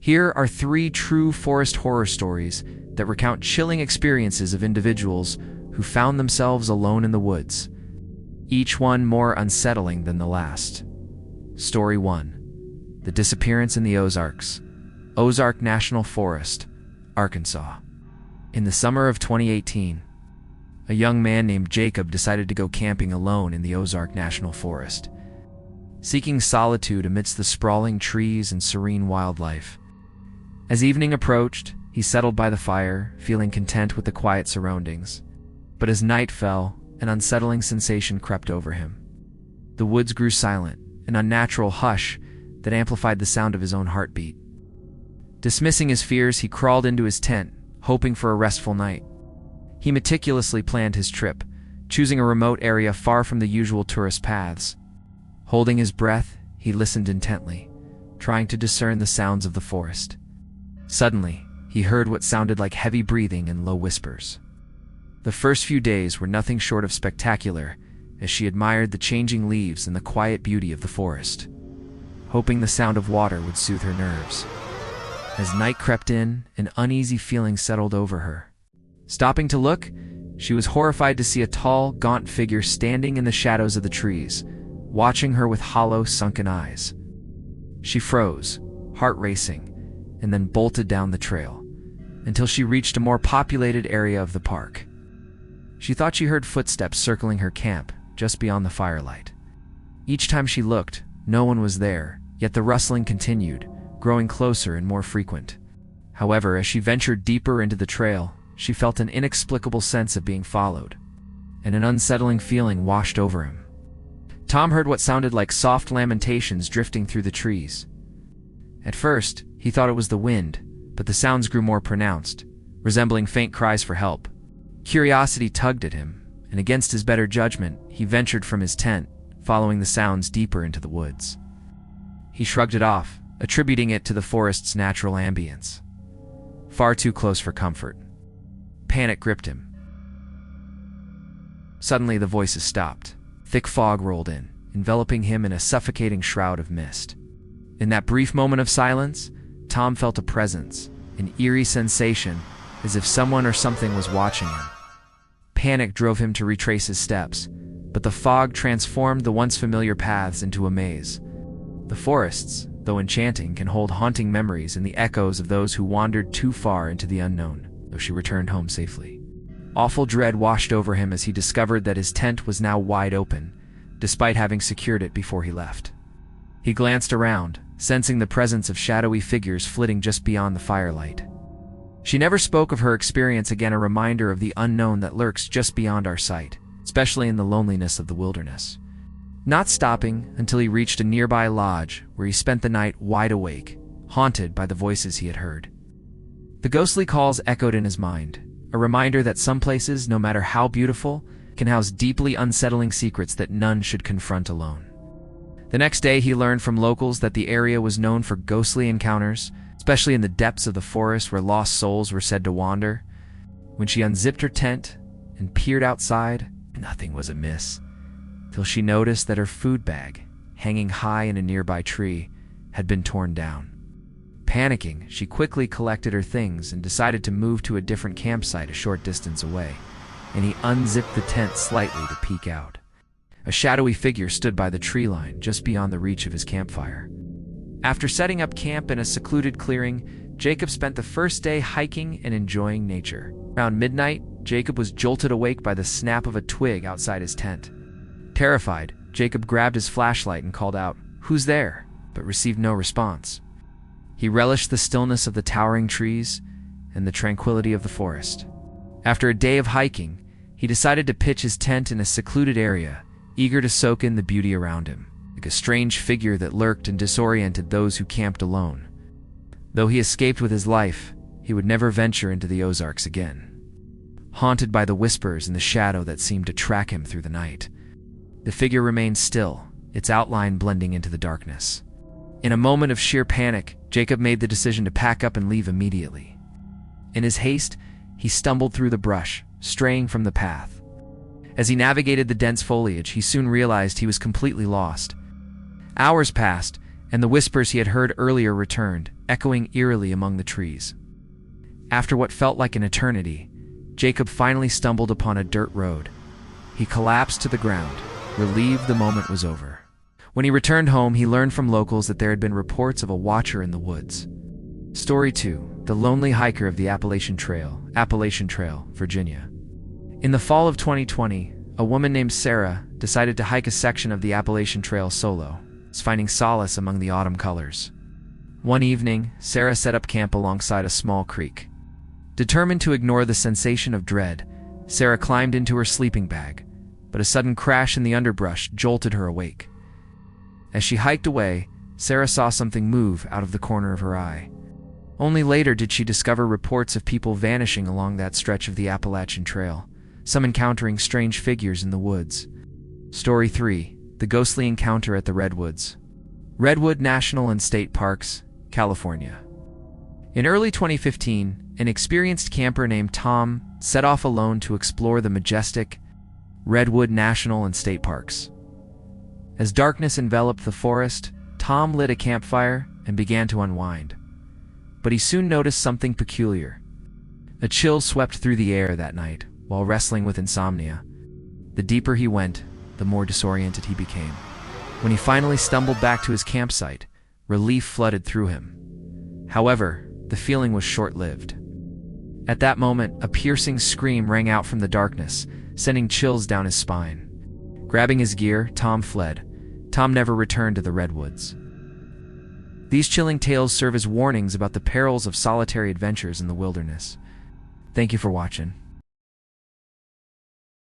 Here are 3 true forest horror stories that recount chilling experiences of individuals who found themselves alone in the woods, each one more unsettling than the last. Story 1. The Disappearance in the Ozarks. Ozark National Forest, Arkansas. In the summer of 2018, a young man named Jacob decided to go camping alone in the Ozark National Forest, seeking solitude amidst the sprawling trees and serene wildlife. As evening approached, he settled by the fire, feeling content with the quiet surroundings. But as night fell, an unsettling sensation crept over him. The woods grew silent, an unnatural hush that amplified the sound of his own heartbeat. Dismissing his fears, he crawled into his tent, hoping for a restful night. He meticulously planned his trip, choosing a remote area far from the usual tourist paths. Holding his breath, he listened intently, trying to discern the sounds of the forest. Suddenly, he heard what sounded like heavy breathing and low whispers. The first few days were nothing short of spectacular, as she admired the changing leaves and the quiet beauty of the forest, hoping the sound of water would soothe her nerves. As night crept in, an uneasy feeling settled over her. Stopping to look, she was horrified to see a tall, gaunt figure standing in the shadows of the trees, watching her with hollow, sunken eyes. She froze, heart racing, and then bolted down the trail, until she reached a more populated area of the park. She thought she heard footsteps circling her camp, just beyond the firelight. Each time she looked, no one was there, yet the rustling continued, growing closer and more frequent. However, as she ventured deeper into the trail, she felt an inexplicable sense of being followed, and an unsettling feeling washed over him. Tom heard what sounded like soft lamentations drifting through the trees. At first, he thought it was the wind, but the sounds grew more pronounced, resembling faint cries for help. Curiosity tugged at him, and against his better judgment, he ventured from his tent, following the sounds deeper into the woods. He shrugged it off, attributing it to the forest's natural ambience. Far too close for comfort. Panic gripped him. Suddenly, the voices stopped. Thick fog rolled in, enveloping him in a suffocating shroud of mist. In that brief moment of silence, Tom felt a presence, an eerie sensation, as if someone or something was watching him. Panic drove him to retrace his steps, but the fog transformed the once familiar paths into a maze. The forests, though enchanting, can hold haunting memories and the echoes of those who wandered too far into the unknown, though she returned home safely. Awful dread washed over him as he discovered that his tent was now wide open, despite having secured it before he left. He glanced around, sensing the presence of shadowy figures flitting just beyond the firelight. She never spoke of her experience again, a reminder of the unknown that lurks just beyond our sight, especially in the loneliness of the wilderness. Not stopping until he reached a nearby lodge where he spent the night wide awake, haunted by the voices he had heard. The ghostly calls echoed in his mind, a reminder that some places, no matter how beautiful, can house deeply unsettling secrets that none should confront alone. The next day, he learned from locals that the area was known for ghostly encounters, especially in the depths of the forest where lost souls were said to wander. When she unzipped her tent and peered outside, nothing was amiss, till she noticed that her food bag, hanging high in a nearby tree, had been torn down. Panicking, she quickly collected her things and decided to move to a different campsite a short distance away, and he unzipped the tent slightly to peek out. A shadowy figure stood by the tree line just beyond the reach of his campfire. After setting up camp in a secluded clearing, Jacob spent the first day hiking and enjoying nature. Around midnight, Jacob was jolted awake by the snap of a twig outside his tent. Terrified, Jacob grabbed his flashlight and called out, "Who's there?" but received no response. He relished the stillness of the towering trees and the tranquility of the forest. After a day of hiking, he decided to pitch his tent in a secluded area, eager to soak in the beauty around him, like a strange figure that lurked and disoriented those who camped alone. Though he escaped with his life, he would never venture into the Ozarks again. Haunted by the whispers and the shadow that seemed to track him through the night, the figure remained still, its outline blending into the darkness. In a moment of sheer panic, Jacob made the decision to pack up and leave immediately. In his haste, he stumbled through the brush, straying from the path. As he navigated the dense foliage, he soon realized he was completely lost. Hours passed, and the whispers he had heard earlier returned, echoing eerily among the trees. After what felt like an eternity, Jacob finally stumbled upon a dirt road. He collapsed to the ground, relieved the moment was over. When he returned home, he learned from locals that there had been reports of a watcher in the woods. Story 2. The Lonely Hiker of the Appalachian Trail, Virginia. In the fall of 2020, a woman named Sarah decided to hike a section of the Appalachian Trail solo, finding solace among the autumn colors. One evening, Sarah set up camp alongside a small creek. Determined to ignore the sensation of dread, Sarah climbed into her sleeping bag, but a sudden crash in the underbrush jolted her awake. As she hiked away, Sarah saw something move out of the corner of her eye. Only later did she discover reports of people vanishing along that stretch of the Appalachian Trail, some encountering strange figures in the woods. Story 3. The Ghostly Encounter at the Redwoods. Redwood National and State Parks, California. In early 2015, an experienced camper named Tom set off alone to explore the majestic Redwood National and State Parks. As darkness enveloped the forest, Tom lit a campfire and began to unwind. But he soon noticed something peculiar. A chill swept through the air that night while wrestling with insomnia. The deeper he went, the more disoriented he became. When he finally stumbled back to his campsite, relief flooded through him. However, the feeling was short-lived. At that moment, a piercing scream rang out from the darkness, sending chills down his spine. Grabbing his gear, Tom fled. Tom never returned to the redwoods. These chilling tales serve as warnings about the perils of solitary adventures in the wilderness. Thank you for watching.